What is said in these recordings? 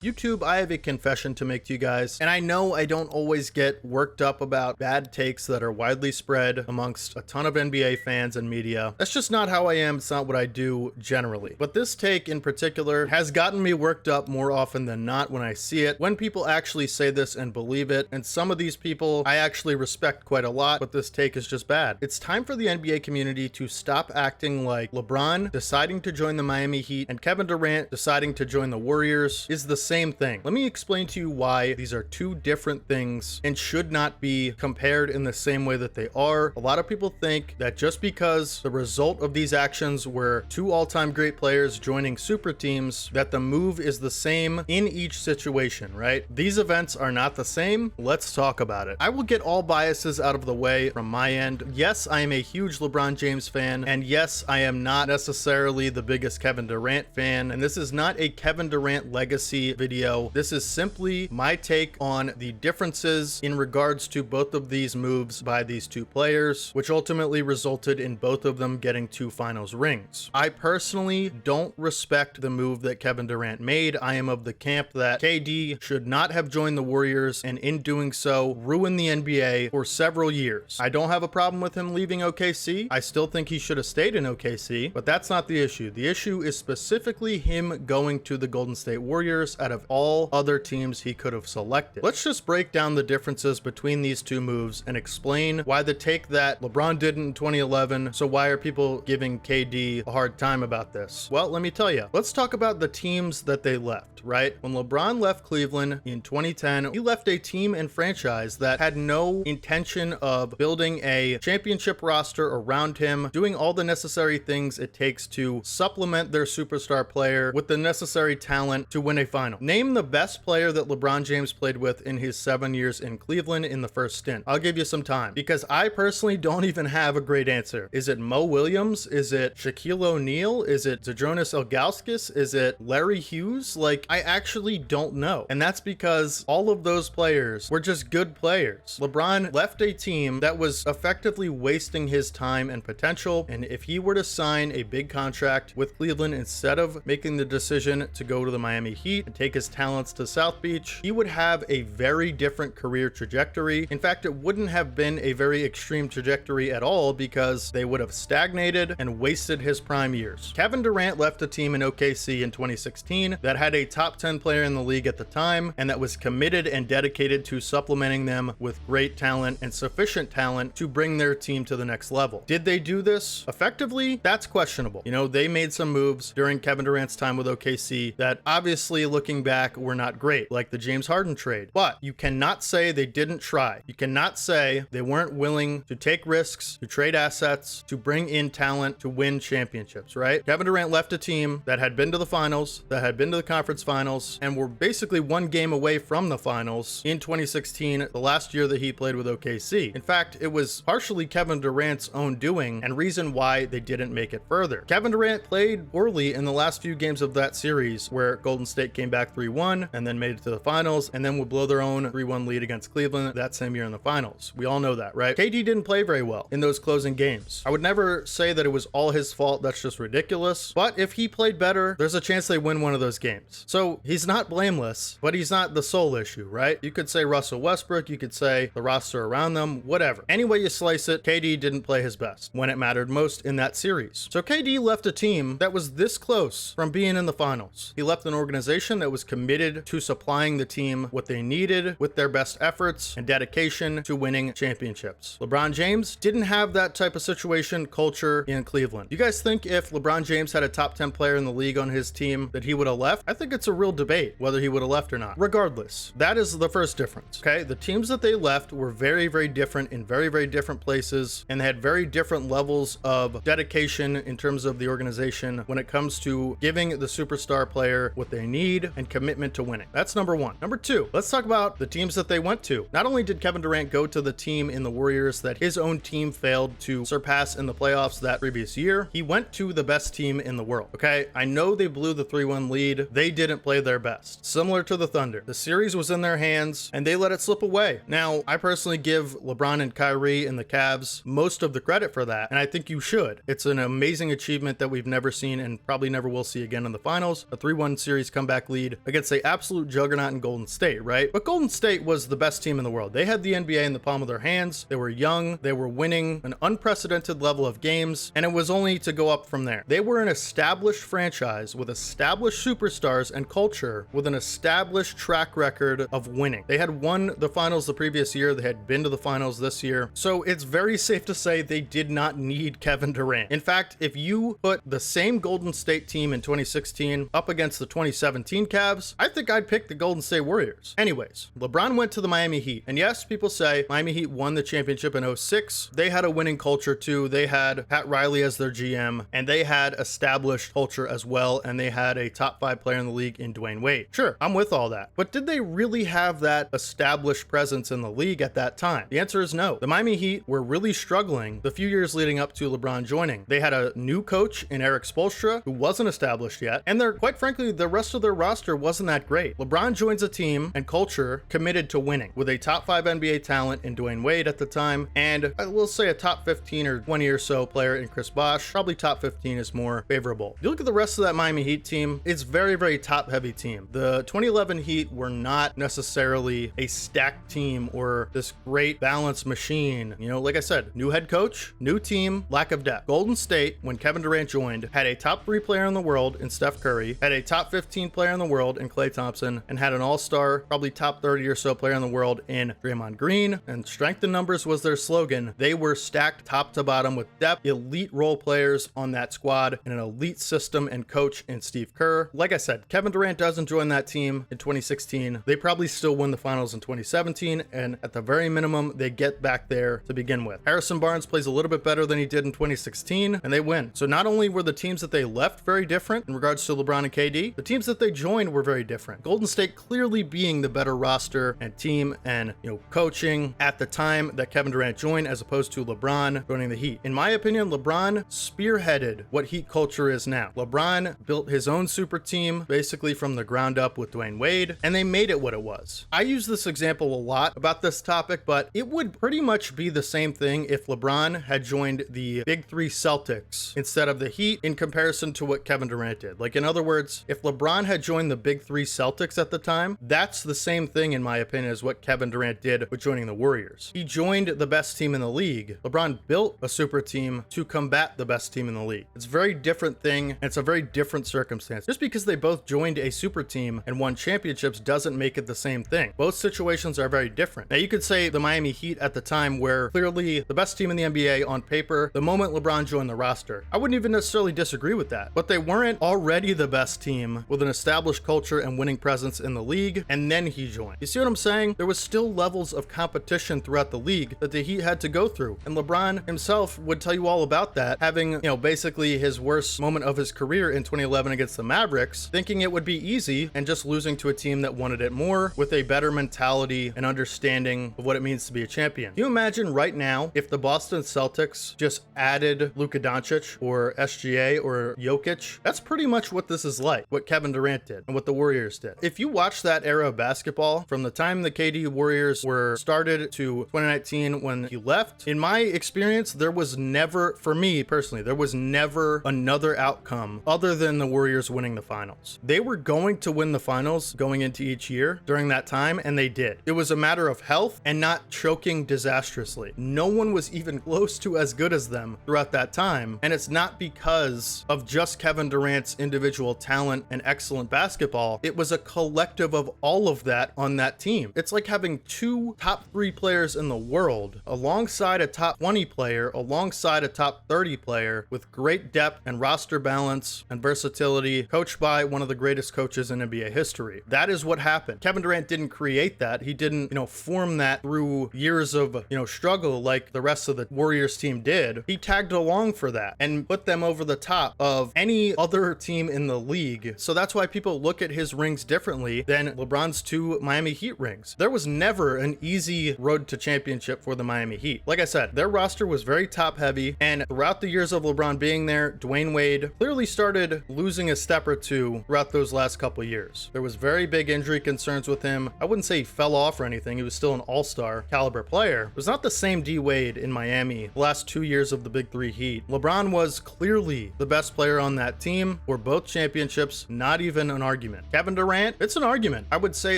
YouTube, I have a confession to make to you guys, and I know I don't always get worked up about bad takes that are widely spread amongst a ton of NBA fans and media. That's just not how I am. It's not what I do generally. But this take in particular has gotten me worked up more often than not when I see it, when people actually say this and believe it, and some of these people I actually respect quite a lot, but this take is just bad. It's time for the NBA community to stop acting like LeBron deciding to join the Miami Heat and Kevin Durant deciding to join the Warriors is the same thing. Let me explain to you why these are two different things and should not be compared in the same way that they are. A lot of people think that just because the result of these actions were two all-time great players joining super teams, that the move is the same in each situation, right? These events are not the same. Let's talk about it. I will get all biases out of the way from my end. Yes, I am a huge LeBron James fan, and yes, I am not necessarily the biggest Kevin Durant fan, and this is not a Kevin Durant legacy video. This is simply my take on the differences in regards to both of these moves by these two players, which ultimately resulted in both of them getting two finals rings. I personally don't respect the move that Kevin Durant made. I am of the camp that KD should not have joined the Warriors, and in doing so, ruin the NBA for several years. I don't have a problem with him leaving OKC. I still think he should have stayed in OKC, but that's not the issue. The issue is specifically him going to the Golden State Warriors out of all other teams he could have selected. Let's just break down the differences between these two moves and explain why the take that LeBron did in 2011, so why are people giving KD a hard time about this? Well, let me tell you. Let's talk about the teams that they left, right? When LeBron left Cleveland in 2010, he left a team and franchise that had no intention of building a championship roster around him, doing all the necessary things it takes to supplement their superstar player with the necessary talent to win a final. Name the best player that LeBron James played with in his 7 years in Cleveland in the first stint. I'll give you some time because I personally don't even have a great answer. Is it Mo Williams? Is it Shaquille O'Neal? Is it Zydrunas Ilgauskas? Is it Larry Hughes? Like, I actually don't know. And that's because all of those players were just good players. LeBron left a team that was effectively wasting his time and potential. And if he were to sign a big contract with Cleveland instead of making the decision to go to the Miami Heat and take his talents to South Beach, he would have a very different career trajectory. In fact, it wouldn't have been a very extreme trajectory at all because they would have stagnated and wasted his prime years. Kevin Durant left a team in OKC in 2016 that had a top 10 player in the league at the time and that was committed and dedicated to supplementing them with great talent and sufficient talent to bring their team to the next level. Did they do this effectively? That's questionable. You know, they made some moves during Kevin Durant's time with OKC that obviously looking back were not great, like the James Harden trade. But you cannot say they didn't try. You cannot say they weren't willing to take risks, to trade assets, to bring in talent, to win championships, right? Kevin Durant left a team that had been to the finals, that had been to the conference finals, and were basically one game away from the finals in 2016, the last year that he played with OKC. In fact, it was partially Kevin Durant's own doing and reason why they didn't make it further. Kevin Durant played poorly in the last few games of that series where Golden State came back 3-1 and then made it to the finals and then would blow their own 3-1 lead against Cleveland that same year in the finals. We all know that, right? KD didn't play very well in those closing games. I would never say that it was all his fault. That's just ridiculous. But if he played better, there's a chance they win one of those games. So he's not blameless, but he's not the sole issue, right? You could say Russell Westbrook, you could say the roster around them, whatever. Any way you slice it, KD didn't play his best when it mattered most in that series. So KD left a team that was this close from being in the finals. He left an organization that was committed to supplying the team what they needed with their best efforts and dedication to winning championships. LeBron James didn't have that type of situation, culture in Cleveland. You guys think if LeBron James had a top 10 player in the league on his team that he would have left? I think it's a real debate whether he would have left or not. Regardless, that is the first difference, okay? The teams that they left were very, very different in very, very different places, and they had very different levels of dedication in terms of the organization when it comes to giving the superstar player what they need and commitment to winning. That's number one. Number two, let's talk about the teams that they went to. Not only did Kevin Durant go to the team in the Warriors that his own team failed to surpass in the playoffs that previous year, he went to the best team in the world. Okay, I know they blew the 3-1 lead. They didn't didn't play their best. Similar to the Thunder, the series was in their hands and they let it slip away. Now, I personally give LeBron and Kyrie and the Cavs most of the credit for that, and I think you should. It's an amazing achievement that we've never seen and probably never will see again in the finals. A 3-1 series comeback lead against the absolute juggernaut in Golden State, right? But Golden State was the best team in the world. They had the NBA in the palm of their hands. They were young. They were winning an unprecedented level of games, and it was only to go up from there. They were an established franchise with established superstars and culture with an established track record of winning. They had won the finals the previous year. They had been to the finals this year. So it's very safe to say they did not need Kevin Durant. In fact, if you put the same Golden State team in 2016 up against the 2017 Cavs, I think I'd pick the Golden State Warriors. Anyways, LeBron went to the Miami Heat. And yes, people say Miami Heat won the championship in 06. They had a winning culture too. They had Pat Riley as their GM, and they had established culture as well, and they had a top 5 player in the league in Dwyane Wade. Sure, I'm with all that. But did they really have that established presence in the league at that time? The answer is no. The Miami Heat were really struggling the few years leading up to LeBron joining. They had a new coach in Eric Spoelstra who wasn't established yet, and quite frankly, the rest of their roster wasn't that great. LeBron joins a team and culture committed to winning with a top 5 NBA talent in Dwyane Wade at the time, and I will say a top 15 or 20 or so player in Chris Bosh. Probably top 15 is more favorable. If you look at the rest of that Miami Heat team, it's very, very top heavy team. The 2011 Heat were not necessarily a stacked team or this great balanced machine. You know, like I said, new head coach, new team, lack of depth. Golden State, when Kevin Durant joined, had a top 3 player in the world in Steph Curry, had a top 15 player in the world in Klay Thompson, and had an all-star, probably top 30 or so player in the world in Draymond Green. And strength in numbers was their slogan. They were stacked top to bottom with depth, elite role players on that squad, and an elite system and coach in Steve Kerr. Like I said, Kevin Durant doesn't join that team in 2016. They probably still win the finals in 2017, and at the very minimum, they get back there to begin with. Harrison Barnes plays a little bit better than he did in 2016, and they win. So not only were the teams that they left very different in regards to LeBron and KD, the teams that they joined were very different. Golden State clearly being the better roster and team and, coaching at the time that Kevin Durant joined, as opposed to LeBron joining the Heat. In my opinion, LeBron spearheaded what Heat culture is now. LeBron built his own super team basically from the ground up with Dwyane Wade, and they made it what it was. I use this example a lot about this topic, but it would pretty much be the same thing if LeBron had joined the Big 3 Celtics instead of the Heat in comparison to what Kevin Durant did. Like, in other words, if LeBron had joined the Big 3 Celtics at the time, that's the same thing, in my opinion, as what Kevin Durant did with joining the Warriors. He joined the best team in the league. LeBron built a super team to combat the best team in the league. It's a very different thing, and it's a very different circumstance. Just because they both joined a super team and won championships doesn't make it the same thing. Both situations are very different. Now, you could say the Miami Heat at the time were clearly the best team in the NBA on paper the moment LeBron joined the roster. I wouldn't even necessarily disagree with that, but they weren't already the best team with an established culture and winning presence in the league, and then he joined. You see what I'm saying? There was still levels of competition throughout the league that the Heat had to go through, and LeBron himself would tell you all about that, having, basically his worst moment of his career in 2011 against the Mavericks, thinking it would be easy and just losing to a team that wanted it more with a better mentality and understanding of what it means to be a champion. Can you imagine right now if the Boston Celtics just added Luka Doncic or SGA or Jokic? That's pretty much what this is like, what Kevin Durant did and what the Warriors did. If you watch that era of basketball from the time the KD Warriors were started to 2019 when he left, in my experience, there was never, for me personally, there was never another outcome other than the Warriors winning the finals. They were going to win the finals going into each year during that time, and they did. It was a matter of health and not choking disastrously. No one was even close to as good as them throughout that time, and it's not because of just Kevin Durant's individual talent and excellent basketball. It was a collective of all of that on that team. It's like having 2 top 3 players in the world alongside a top 20 player, alongside a top 30 player with great depth and roster balance and versatility, coached by one of the greatest coaches in NBA history. That is what happened. Kevin Durant didn't create that. He didn't, form that through years of, struggle like the rest of the Warriors team did. He tagged along for that and put them over the top of any other team in the league. So that's why people look at his rings differently than LeBron's 2 Miami Heat rings. There was never an easy road to championship for the Miami Heat. Like I said, their roster was very top heavy, and throughout the years of LeBron being there, Dwyane Wade clearly started losing a step or two throughout those last couple years. There was very big injury concerns with him. I wouldn't say he fell off or anything. He was still an all-star caliber player. It was not the same D Wade in Miami the last 2 years of the Big Three Heat. LeBron was clearly the best player on that team for both championships, not even an argument. Kevin Durant, it's an argument. I would say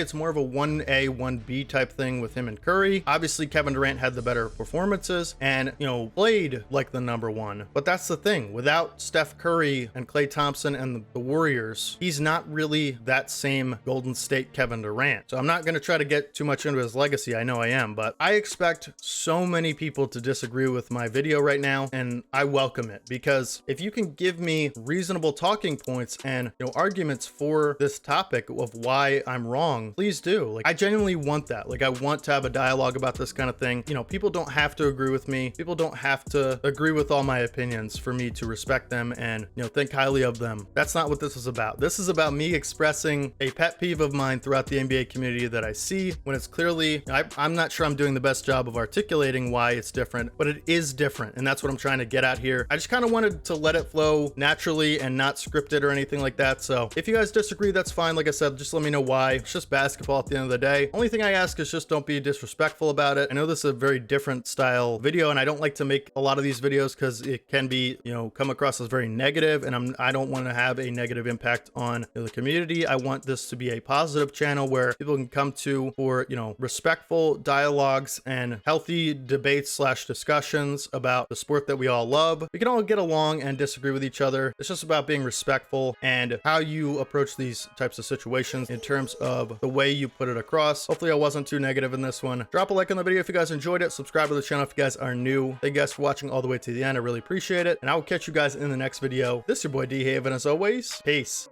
it's more of a 1A, 1B type thing with him and Curry. Obviously, Kevin Durant had the better performances and, played like the number one. But that's the thing. Without Steph Curry and Klay Thompson and the Warriors, he's not really that same Golden State Kevin Durant. So I'm not going to try to get too much into his legacy. I know I am, but I expect so many people to disagree with my video right now, and I welcome it, because if you can give me reasonable talking points and arguments for this topic of why I'm wrong, please do. Like, I genuinely want that. Like, I want to have a dialogue about this kind of thing. People don't have to agree with me. People don't have to agree with all my opinions for me to respect them and think highly of them. That's not what this is about. This is about me expressing a pet peeve of mine throughout the NBA community that I see when it's clearly, I'm not sure I'm doing the best job of articulating why it's different, but it is different, and that's what I'm trying to get at here. I just kind of wanted to let it flow naturally and not scripted or anything like that. So if you guys disagree, that's fine. Like I said, just let me know why. It's just basketball at the end of the day. Only thing I ask is just don't be disrespectful about it. I know this is a very different style video, and I don't like to make a lot of these videos because it can be, come across as very negative, and I don't want to have a negative impact on the community. I want this to be a positive channel where people can come to for, respectful dialogues and healthy debates / discussions about the sport that we all love. We can all get along and disagree with each other. It's just about being respectful and how you approach these types of situations in terms of the way you put it across. Hopefully I wasn't too negative in this one. Drop a like on the video if you guys enjoyed it. Subscribe to the channel if you guys are new. Thank you guys for watching all the way to the end. I really appreciate it. And I will catch you guys in the next video. This is your boy D-Have, and as always, peace.